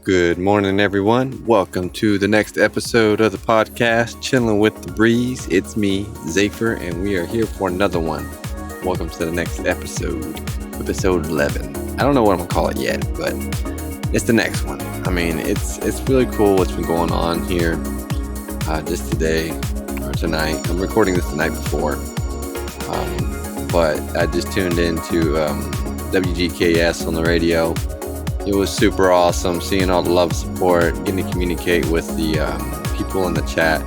Good morning, everyone. Welcome to the next episode of the podcast, Chillin with the Breeze. It's me, Zephyr, and we are here for another one. Welcome to the next episode 11. I don't know what I'm gonna call it yet, but it's the next one. I mean, it's really cool what's been going on here just today or tonight. I'm recording this the night before, but I just tuned into WGKS on the radio. It was super awesome seeing all the love and support, getting to communicate with the people in the chat.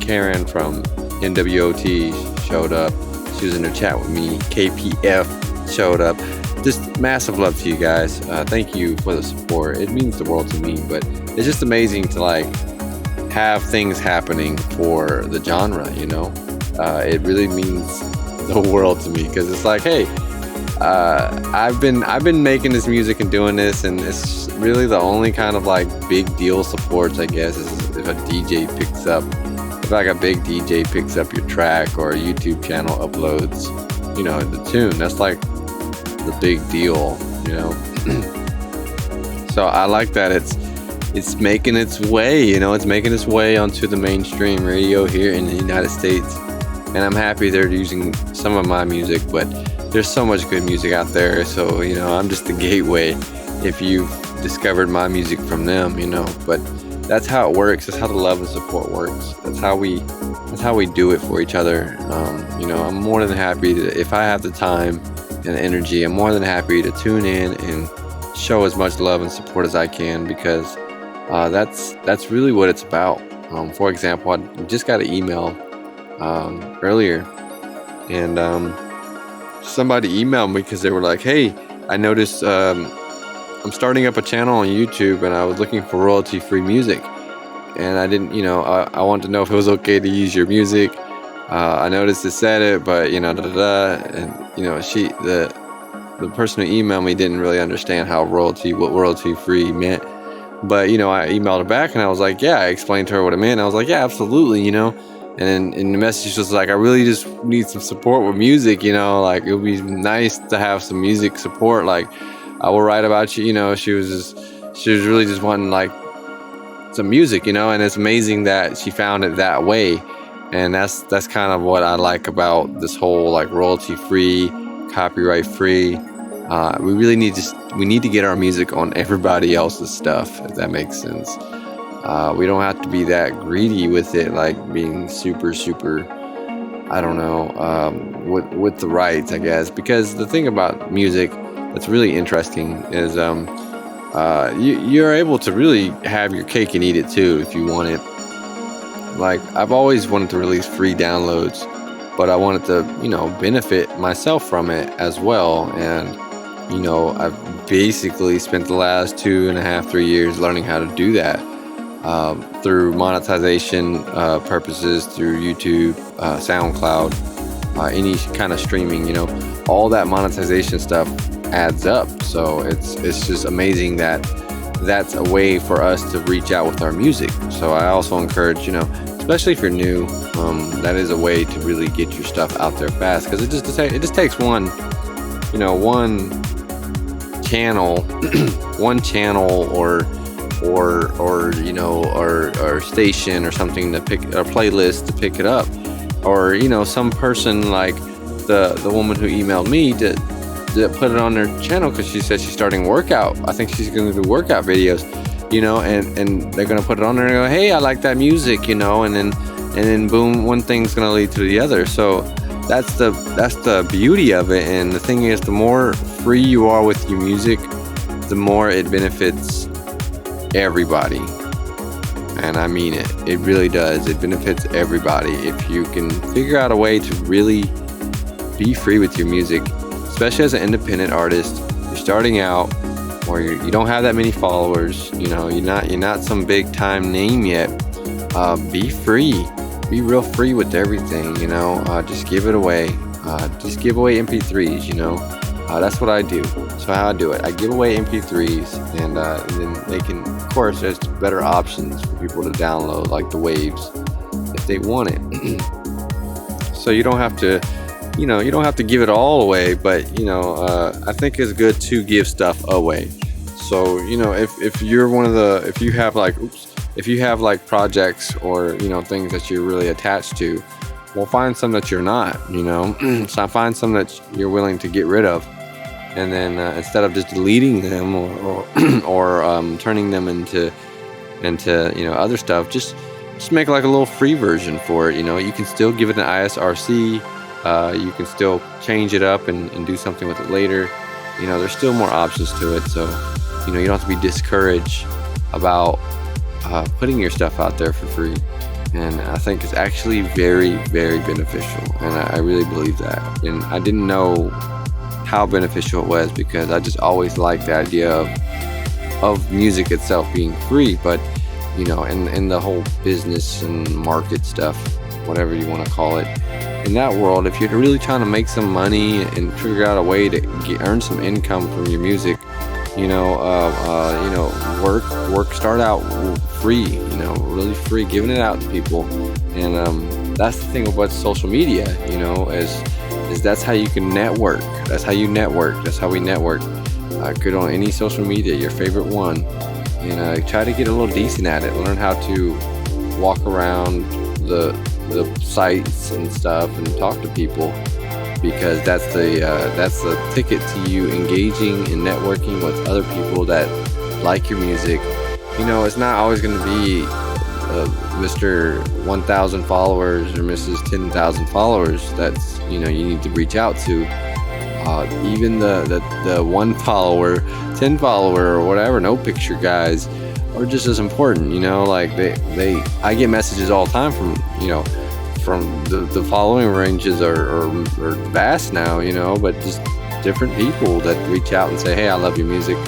Karen from NWOT showed up. She was in the chat with me. KPF showed up. Just massive love to you guys. Thank you for the support. It means the world to me, but it's just amazing to have things happening for the genre, you know? It really means the world to me because it's like, hey, I've been making this music and doing this, and it's really the only kind of big deal supports, I guess, is if a DJ picks up, if a big DJ picks up your track or a YouTube channel uploads, the tune. That's the big deal, So I like that it's making its way, it's making its way onto the mainstream radio here in the United States, and I'm happy they're using some of my music, but there's so much good music out there, so I'm just the gateway if you've discovered my music from them, but that's how it works. That's how the love and support works. That's how we do it for each other. I'm more than happy to, if I have the time and energy, I'm more than happy to tune in and show as much love and support as I can, because that's really what it's about. For example, I just got an email earlier, and somebody emailed me because they were like, hey, I noticed I'm starting up a channel on YouTube and I was looking for royalty-free music, and I didn't, I wanted to know if it was okay to use your music. I noticed it said it, but and the person who emailed me didn't really understand what royalty-free meant, but I emailed her back and I was like, yeah, I explained to her what it meant. I was like, yeah, absolutely, And the message was like, I really just need some support with music, it would be nice to have some music support. I will write about you, she was really just wanting some music, and it's amazing that she found it that way. And that's kind of what I like about this whole royalty free, copyright free. We really need to get our music on everybody else's stuff, if that makes sense. We don't have to be that greedy with it, being super, I don't know, with the rights, I guess. Because the thing about music that's really interesting is you're able to really have your cake and eat it too if you want it. I've always wanted to release free downloads, but I wanted to, benefit myself from it as well. And, I've basically spent the last 2.5-3 years learning how to do that. Through monetization purposes, through YouTube, SoundCloud, any kind of streaming, all that monetization stuff adds up. So it's just amazing that that's a way for us to reach out with our music. So I also encourage, especially if you're new, that is a way to really get your stuff out there fast, because it just takes one channel or station or something to pick, a playlist to pick it up, or some person like the woman who emailed me to put it on their channel because she said she's starting workout. I think she's going to do workout videos, and they're going to put it on there and go, hey, I like that music, and then boom, one thing's going to lead to the other. So that's the beauty of it. And the thing is, the more free you are with your music, the more it benefits everybody. And I mean it. It really does. It benefits everybody if you can figure out a way to really be free with your music, especially as an independent artist. You're starting out, or you don't have that many followers. You're not some big time name yet. Be free. Be real free with everything. Just give it away. Just give away MP3s. That's what I do. So how I do it, I give away MP3s, and then they can, of course, there's better options for people to download, like the waves, if they want it. So you don't have to, give it all away, but I think it's good to give stuff away. So, if you're if you have like projects or, things that you're really attached to, well, find some that you're not, so find some that you're willing to get rid of. And then instead of just deleting them or turning them into other stuff, just make like a little free version for it. You can still give it an ISRC. You can still change it up and do something with it later. There's still more options to it. So, you don't have to be discouraged about putting your stuff out there for free. And I think it's actually very, very beneficial. And I really believe that. And I didn't know how beneficial it was because I just always liked the idea of music itself being free. But, in the whole business and market stuff, whatever you want to call it, in that world, if you're really trying to make some money and figure out a way to earn some income from your music, start out free, really free, giving it out to people. And that's the thing about social media, is that's how you can network. That's how you network. That's how we network. Good on any social media, your favorite one, and try to get a little decent at it. Learn how to walk around the sites and stuff and talk to people, because that's the ticket to you engaging and networking with other people that like your music. It's not always going to be Mr. 1,000 followers or Mrs. 10,000 followers that's you need to reach out to. Even the 1 follower, 10 follower, or whatever, no picture guys are just as important. Like I get messages all the time from the following ranges are vast now, but just different people that reach out and say, hey, I love your music.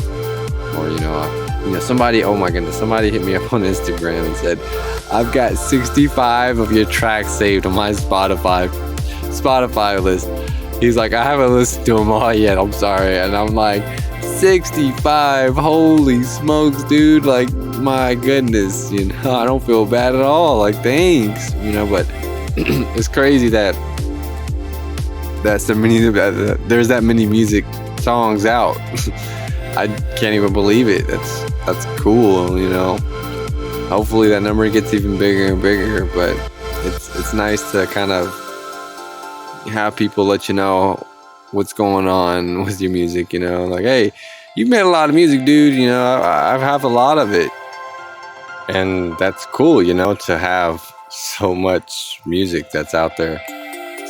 Or somebody, oh my goodness, somebody hit me up on Instagram and said, I've got 65 of your tracks saved on my Spotify list. He's like, I haven't listened to them all yet, I'm sorry. And I'm like, 65, holy smokes, dude, like, my goodness, I don't feel bad at all, like, thanks, but it's crazy that there's that many music songs out. I can't even believe it. That's cool, hopefully that number gets even bigger and bigger, but it's nice to kind of have people let you know what's going on with your music, like, hey, you've made a lot of music, dude, I have a lot of it. And that's cool, to have so much music that's out there.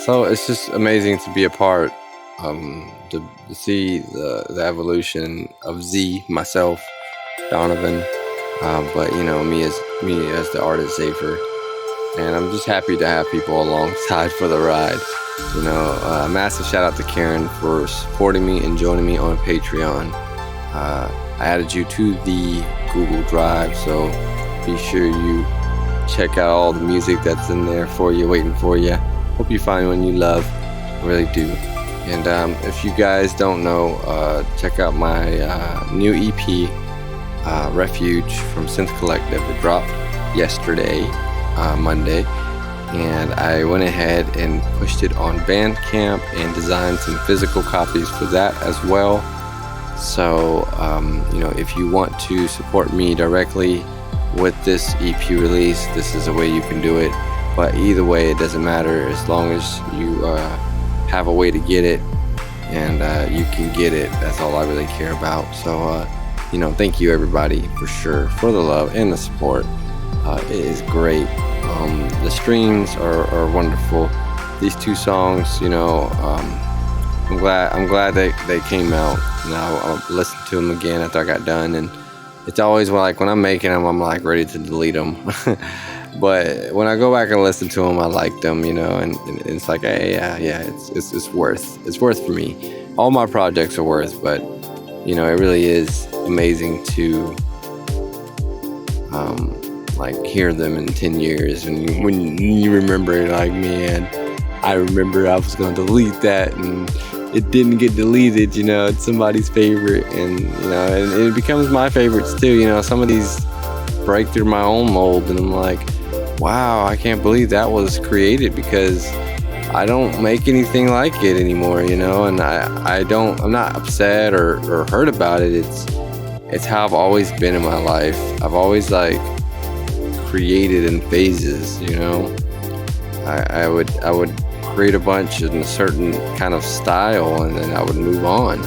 So it's just amazing to be a part, to see the evolution of Z, myself, Donovan, but me as the artist Zafer. And I'm just happy to have people alongside for the ride. A massive shout out to Karen for supporting me and joining me on Patreon. I added you to the Google Drive, so be sure you check out all the music that's in there for you, waiting for you. Hope you find one you love. I really do. And if you guys don't know, check out my new EP, Refuge from Synth Collective. It dropped yesterday, Monday. And I went ahead and pushed it on Bandcamp and designed some physical copies for that as well. So, if you want to support me directly with this EP release, this is a way you can do it. But either way, it doesn't matter as long as you have a way to get it and you can get it. That's all I really care about. So, thank you everybody for sure for the love and the support. It is great. The streams are wonderful. These 2 songs, I'm glad they came out. Now I'll listen to them again after I got done, and it's always like when I'm making them, I'm like ready to delete them. But when I go back and listen to them, I like them, and it's like, hey, yeah, it's worth for me. All my projects are worth, but it really is amazing to hear them in 10 years, and when you remember, like, man, I remember I was going to delete that and it didn't get deleted, it's somebody's favorite, and and it becomes my favorites too. Some of these break through my own mold, and I'm like, wow, I can't believe that was created, because I don't make anything like it anymore, and I'm not upset or hurt about it. it's how I've always been in my life. I've always like created in phases, you know. I would create a bunch in a certain kind of style, and then I would move on.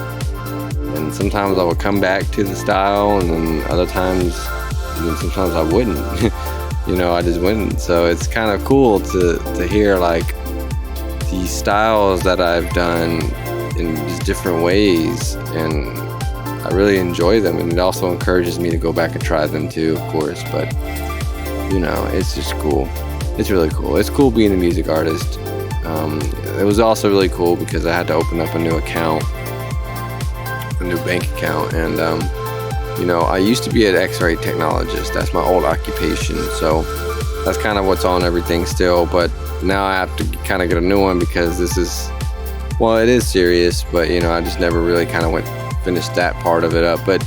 And sometimes I would come back to the style, and then other times, and then sometimes I wouldn't. You know, I just wouldn't. So it's kind of cool to hear like these styles that I've done in just different ways, and I really enjoy them. And it also encourages me to go back and try them too, of course. But you know, it's just cool. It's really cool. It's cool being a music artist. It was also really cool because I had to open up a new account, a new bank account, and you know, I used to be an X-ray technologist. That's my old occupation, so that's kind of what's on everything still. But now I have to kind of get a new one because this is, well, it is serious, but you know, I just never really kind of finished that part of it up. But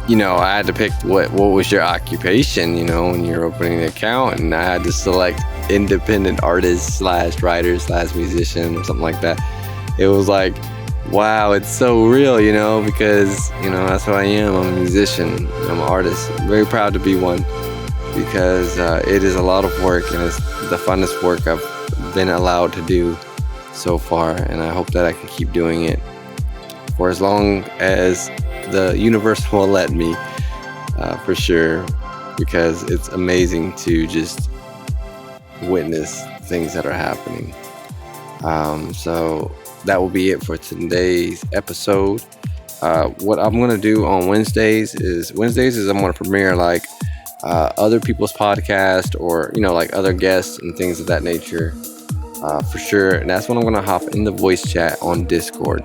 you know, I had to pick what was your occupation, you know, when you're opening the account, and I had to select independent artist / writer / musician or something like that. It was like, wow, it's so real, you know, because, you know, that's what I am. I'm a musician. I'm an artist. I'm very proud to be one because it is a lot of work, and it's the funnest work I've been allowed to do so far, and I hope that I can keep doing it for as long as the universe will let me, for sure, because it's amazing to just witness things that are happening. So that will be it for today's episode. What I'm going to do on Wednesdays is I'm going to premiere like other people's podcast, or, you know, like other guests and things of that nature, for sure. And that's when I'm going to hop in the voice chat on Discord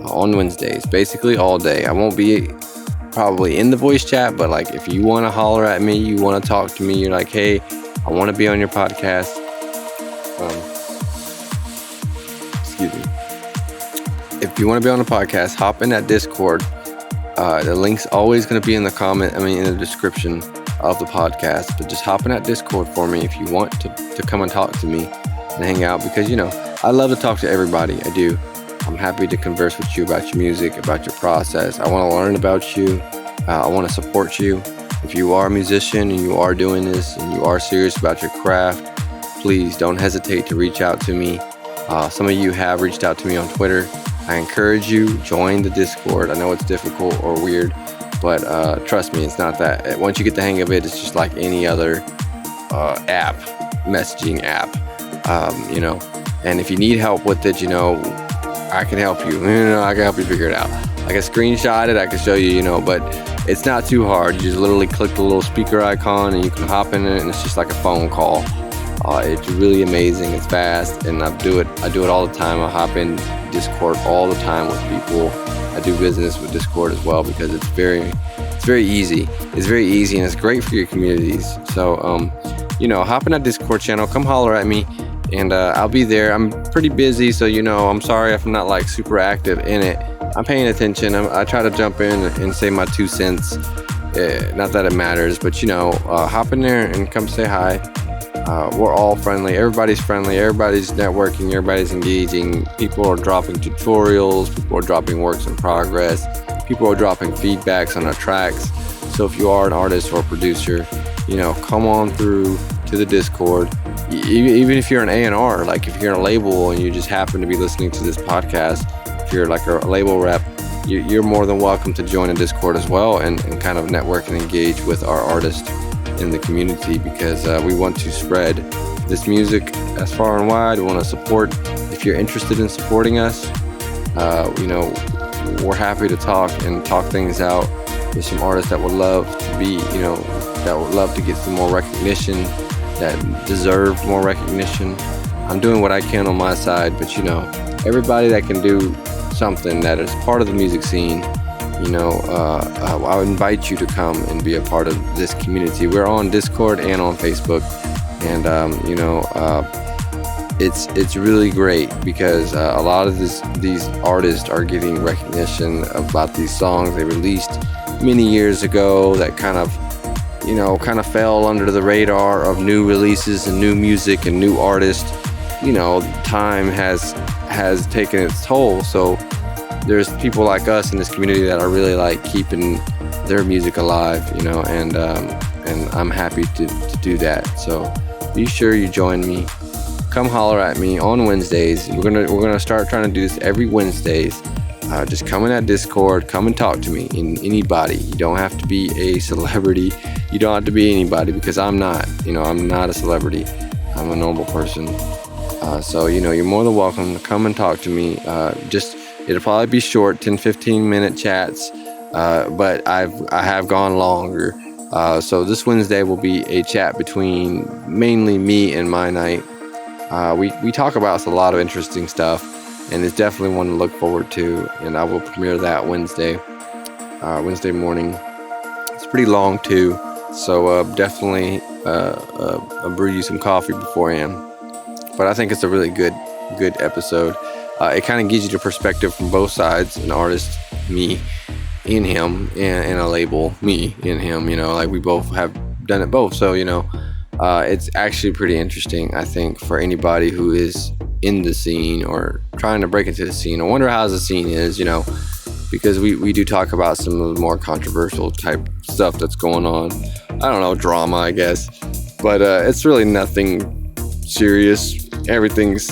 on Wednesdays, basically all day. I won't be probably in the voice chat, but like if you want to holler at me, you want to talk to me, you're like, hey, I want to be on your podcast. Excuse me. If you want to be on the podcast, hop in that Discord. The link's always going to be in the description of the podcast. But just hop in that Discord for me if you want to come and talk to me and hang out, because, you know, I love to talk to everybody. I do. I'm happy to converse with you about your music, about your process. I want to learn about you. I want to support you. If you are a musician and you are doing this and you are serious about your craft, please don't hesitate to reach out to me. Some of you have reached out to me on Twitter. I encourage you, join the Discord. I know it's difficult or weird, but trust me, it's not that. Once you get the hang of it, it's just like any other messaging app, you know. And if you need help with it, you know, I can help you. You know, I can help you figure it out. I can screenshot it, I can show you, you know, but it's not too hard. You just literally click the little speaker icon and you can hop in it, and it's just like a phone call. It's really amazing. It's fast, and I do it all the time. I hop in Discord all the time with people. I do business with Discord as well because it's very easy. It's very easy, and it's great for your communities. So, you know, hop in that Discord channel. Come holler at me, and I'll be there. I'm pretty busy, so, you know, I'm sorry if I'm not like super active in it. I'm paying attention. I try to jump in and say my 2 cents. Not that it matters, but, you know, hop in there and come say hi. We're all friendly. Everybody's friendly. Everybody's networking. Everybody's engaging. People are dropping tutorials. People are dropping works in progress. People are dropping feedbacks on our tracks. So if you are an artist or a producer, you know, come on through to the Discord. Even if you're an A&R, like if you're in a label and you just happen to be listening to this podcast, if you're like a label rep, you're more than welcome to join a Discord as well and kind of network and engage with our artists in the community, because we want to spread this music as far and wide. We want to support. If you're interested in supporting us, you know, we're happy to talk things out. There's some artists that would love to be, you know, that would love to get some more recognition, that deserve more recognition. I'm doing what I can on my side, but, you know, everybody that can do something that is part of the music scene, you know, I would invite you to come and be a part of this community. We're on Discord and on Facebook, and you know, it's really great because a lot of these artists are getting recognition about these songs they released many years ago that kind of fell under the radar of new releases and new music and new artists. You know, time has taken its toll, so there's people like us in this community that are really like keeping their music alive, and I'm happy to do that. So be sure you join me. Come holler at me on Wednesdays. We're gonna start trying to do this every Wednesdays. Just come in that Discord, come and talk to me. Anybody. You don't have to be a celebrity. You don't have to be anybody, because I'm not. I'm not a celebrity. I'm a normal person. So you're more than welcome to come and talk to me. It'll probably be short, 10-15 minute chats. But I have gone longer. So this Wednesday will be a chat between mainly me and My Night. We talk about a lot of interesting stuff, and it's definitely one to look forward to. And I will premiere that Wednesday morning. It's pretty long too, so definitely I'll brew you some coffee beforehand. But I think it's a really good episode. It kind of gives you the perspective from both sides: an artist, me, and him, and a label, me and him. Like we both have done it both. So it's actually pretty interesting, I think, for anybody who is in the scene or trying to break into the scene. I wonder how the scene is, because we do talk about some of the more controversial type stuff that's going on. I don't know, drama, I guess, but it's really nothing serious. Everything's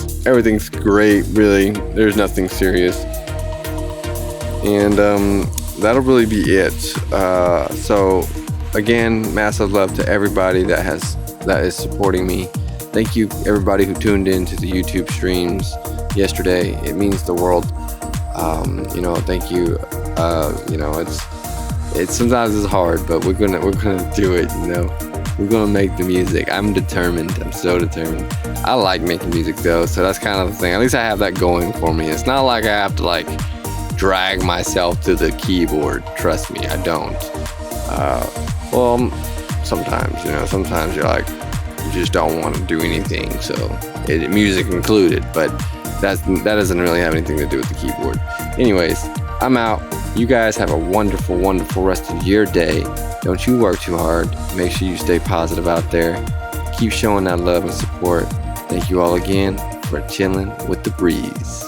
great, really. There's nothing serious, and that'll really be it. So again, massive love to everybody that is supporting me. Thank you, everybody who tuned in to the YouTube streams yesterday. It means the world. Thank you. It's sometimes it's hard, but we're gonna do it. We're gonna make the music. I'm determined. I'm so determined. I like making music though, so that's kind of the thing. At least I have that going for me. It's not like I have to drag myself to the keyboard. Trust me, I don't. Sometimes, sometimes you're you just don't want to do anything, so music included, but that doesn't really have anything to do with the keyboard. Anyways, I'm out. You guys have a wonderful, wonderful rest of your day. Don't you work too hard. Make sure you stay positive out there. Keep showing that love and support. Thank you all again for chilling with the breeze.